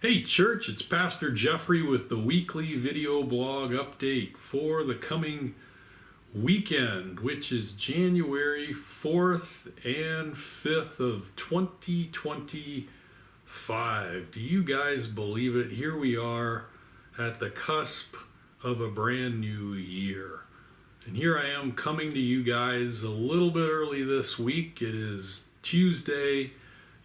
Hey church, it's Pastor Geoffrey with the weekly video blog update for the coming weekend, which is January 4th and 5th of 2025. Do you guys believe it? Here we are at the cusp of a brand new year. And here I am coming to you guys a little bit early this week. It is Tuesday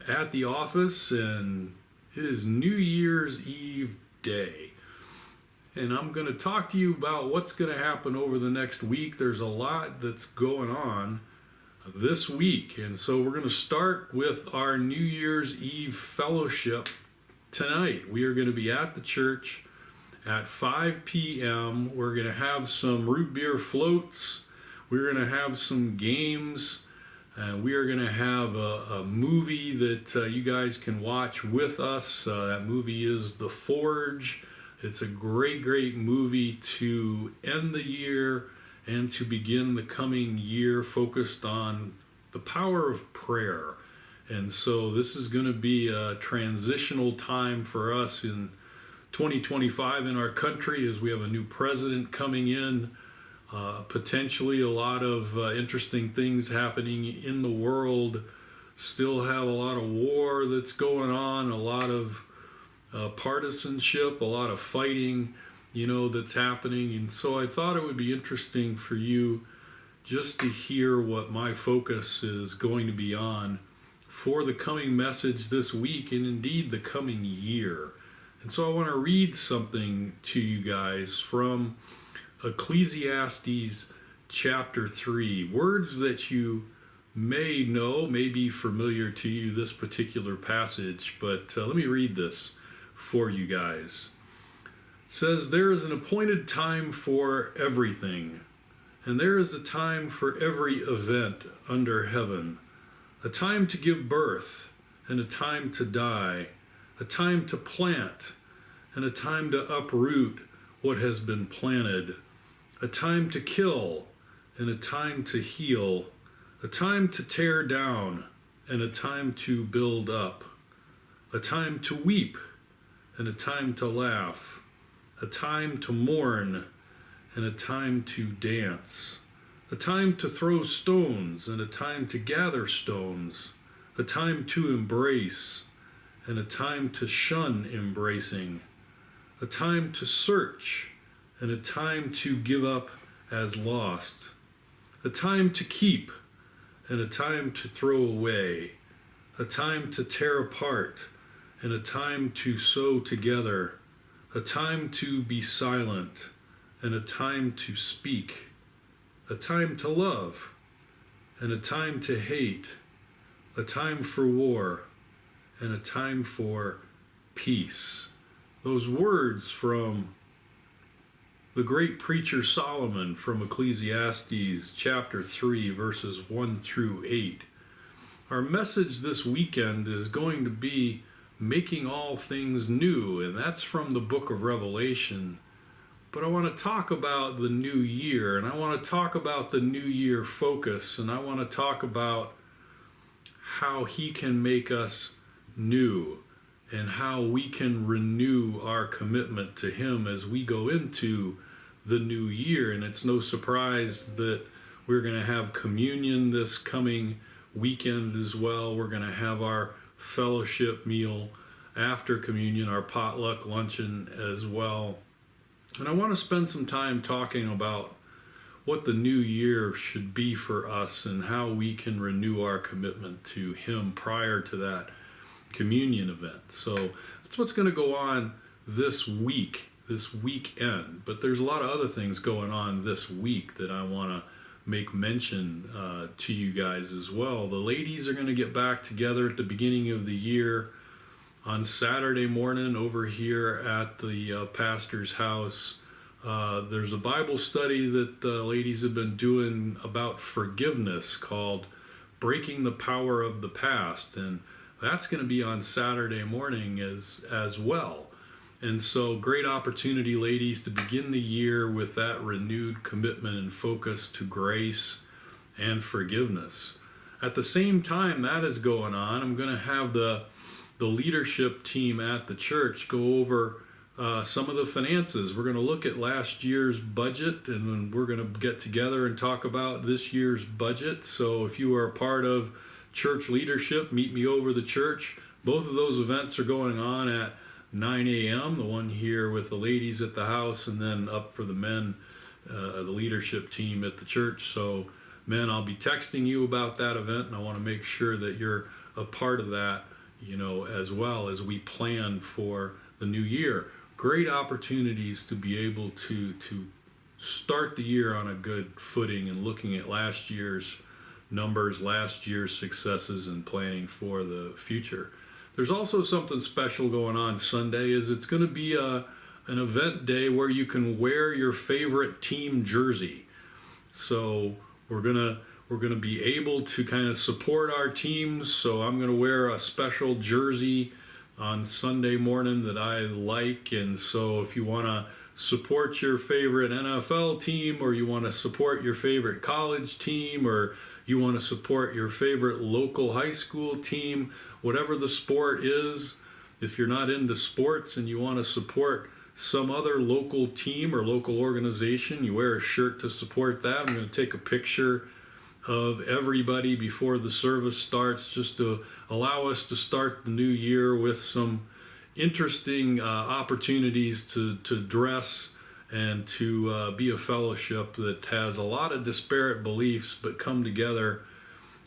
at the office and it is New Year's Eve day. And I'm going to talk to you about what's going to happen over the next week. There's a lot that's going on this week. And so we're going to start with our New Year's Eve fellowship tonight. We are going to be at the church at 5 p.m. We're going to have some root beer floats. We're going to have some games. And we are going to have a movie that you guys can watch with us. That movie is The Forge. It's a great movie to end the year and to begin the coming year focused on the power of prayer. And so this is going to be a transitional time for us in 2025 in our country as we have a new president coming in. Potentially a lot of interesting things happening in the world. Still have a lot of war that's going on, a lot of partisanship, a lot of fighting, that's happening. And so I thought it would be interesting for you just to hear what my focus is going to be on for the coming message this week and indeed the coming year. And so I want to read something to you guys from Ecclesiastes chapter 3, words that you may know, may be familiar to you, this particular passage, but let me read this for you guys. It says, "There is an appointed time for everything, and there is a time for every event under heaven, a time to give birth and a time to die, a time to plant and a time to uproot what has been planted, a time to kill and a time to heal, a time to tear down and a time to build up, a time to weep and a time to laugh, a time to mourn and a time to dance, a time to throw stones and a time to gather stones, a time to embrace and a time to shun embracing, a time to search and a time to give up as lost, a time to keep and a time to throw away, a time to tear apart and a time to sew together, a time to be silent and a time to speak, a time to love and a time to hate, a time for war and a time for peace." Those words from the great preacher Solomon from Ecclesiastes chapter 3, verses 1 through 8. Our message this weekend is going to be making all things new, and that's from the book of Revelation. But I want to talk about the new year, and I want to talk about the new year focus, and I want to talk about how he can make us new and how we can renew our commitment to him as we go into the new year. And it's no surprise that we're going to have communion this coming weekend as well. We're going to have our fellowship meal after communion, our potluck luncheon as well. And I want to spend some time talking about what the new year should be for us and how we can renew our commitment to him prior to that communion event. So that's what's going to go on this week, this weekend. But there's a lot of other things going on this week that I want to make mention to you guys as well. The ladies are going to get back together at the beginning of the year on Saturday morning over here at the pastor's house. There's a Bible study that the ladies have been doing about forgiveness called Breaking the Power of the Past, and that's going to be on Saturday morning as well. And so great opportunity, ladies, to begin the year with that renewed commitment and focus to grace and forgiveness. At the same time that is going on, I'm going to have the the leadership team at the church go over some of the finances. We're going to look at last year's budget, and then we're going to get together and talk about this year's budget. So if you are a part of church leadership, meet me over the church. Both of those events are going on at 9 a.m. The one here with the ladies at the house, and then up for the men, the leadership team at the church. So men, I'll be texting you about that event, and I want to make sure that you're a part of that, as well as we plan for the new year. Great opportunities to be able to start the year on a good footing and looking at last year's numbers, last year's successes, and planning for the future. There's also something special going on Sunday. It's going to be an event day where you can wear your favorite team jersey. So we're gonna be able to kind of support our teams. So I'm gonna wear a special jersey on Sunday morning that I like. And so if you want to support your favorite NFL team, or you want to support your favorite college team, or you want to support your favorite local high school team, whatever the sport is, if you're not into sports and you want to support some other local team or local organization, you wear a shirt to support that. I'm going to take a picture of everybody before the service starts, just to allow us to start the new year with some interesting opportunities to dress and to be a fellowship that has a lot of disparate beliefs but come together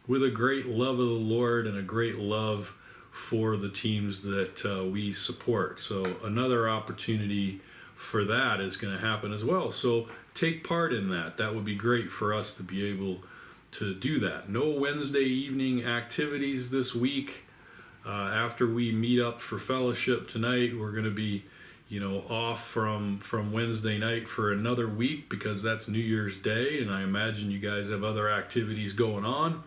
with a great love of the Lord and a great love for the teams that we support. So another opportunity for that is going to happen as well. So take part in that. That would be great for us to be able to do that. No Wednesday evening activities this week. After we meet up for fellowship tonight, we're going to be, off from Wednesday night for another week, because that's New Year's Day, and I imagine you guys have other activities going on.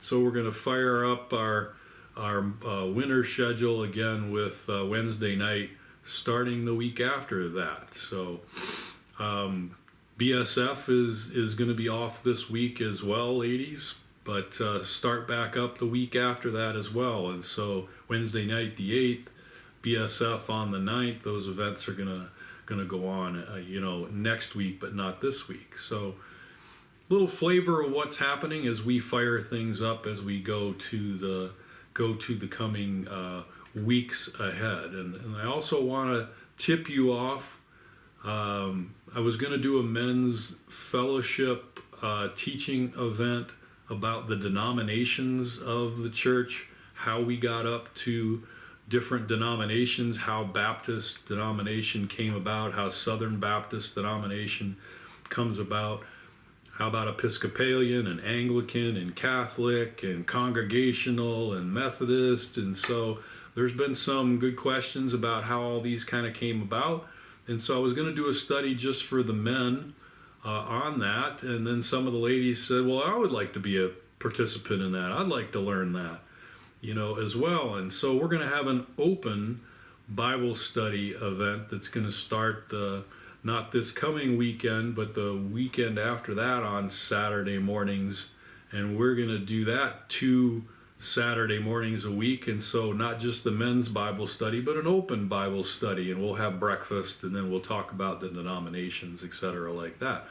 So we're going to fire up our winter schedule again with Wednesday night starting the week after that. So BSF is going to be off this week as well, ladies, but start back up the week after that as well. And so Wednesday night the 8th, BSF on the 9th, those events are going to go on next week, but not this week. So little flavor of what's happening as we fire things up as we go to the coming weeks ahead. And I also want to tip you off. I was going to do a men's fellowship teaching event about the denominations of the church, how we got up to different denominations, how Baptist denomination came about, how Southern Baptist denomination comes about, how about Episcopalian and Anglican and Catholic and Congregational and Methodist. And so there's been some good questions about how all these kind of came about. And so I was going to do a study just for the men on that. And then some of the ladies said, well, I would like to be a participant in that. I'd like to learn that, as well. And so we're going to have an open Bible study event that's going to start not this coming weekend, but the weekend after that on Saturday mornings. And we're going to do that 2 Saturday mornings a week. And so not just the men's Bible study, but an open Bible study. And we'll have breakfast, and then we'll talk about the denominations, etc., like that.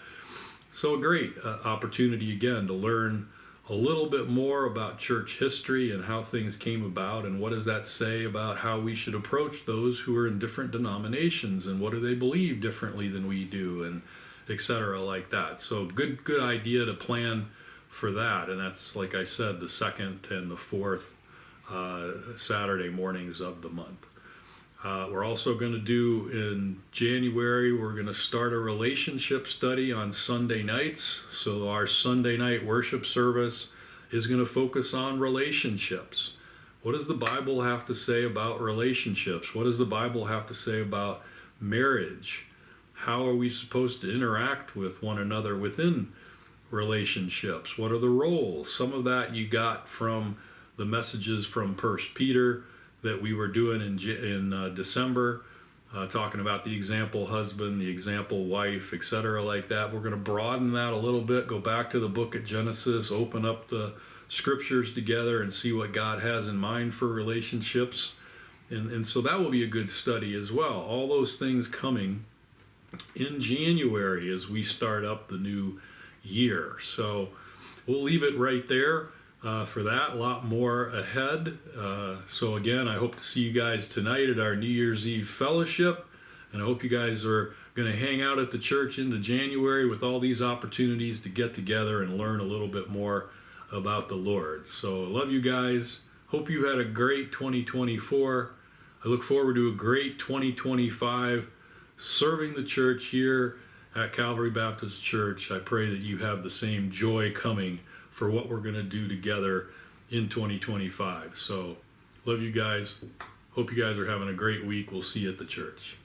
So a great opportunity again to learn a little bit more about church history and how things came about, and what does that say about how we should approach those who are in different denominations, and what do they believe differently than we do, and etc., like that. So good idea to plan for that. And that's, like I said, the 2nd and the 4th Saturday mornings of the month. We're also going to do in January, we're going to start a relationship study on Sunday nights. So our Sunday night worship service is going to focus on relationships. What does the Bible have to say about relationships? What does the Bible have to say about marriage? How are we supposed to interact with one another within relationships? What are the roles? Some of that you got from the messages from 1 Peter that we were doing in December, talking about the example husband, the example wife, etc., like that. We're going to broaden that a little bit, go back to the book of Genesis, open up the scriptures together and see what God has in mind for relationships. And so that will be a good study as well. All those things coming in January as we start up the new year. So we'll leave it right there for that. A lot more ahead. So again, I hope to see you guys tonight at our New Year's Eve fellowship. And I hope you guys are going to hang out at the church into January with all these opportunities to get together and learn a little bit more about the Lord. So I love you guys. Hope you've had a great 2024. I look forward to a great 2025 serving the church here at Calvary Baptist Church. I pray that you have the same joy coming for what we're going to do together in 2025. So love you guys. Hope you guys are having a great week. We'll see you at the church.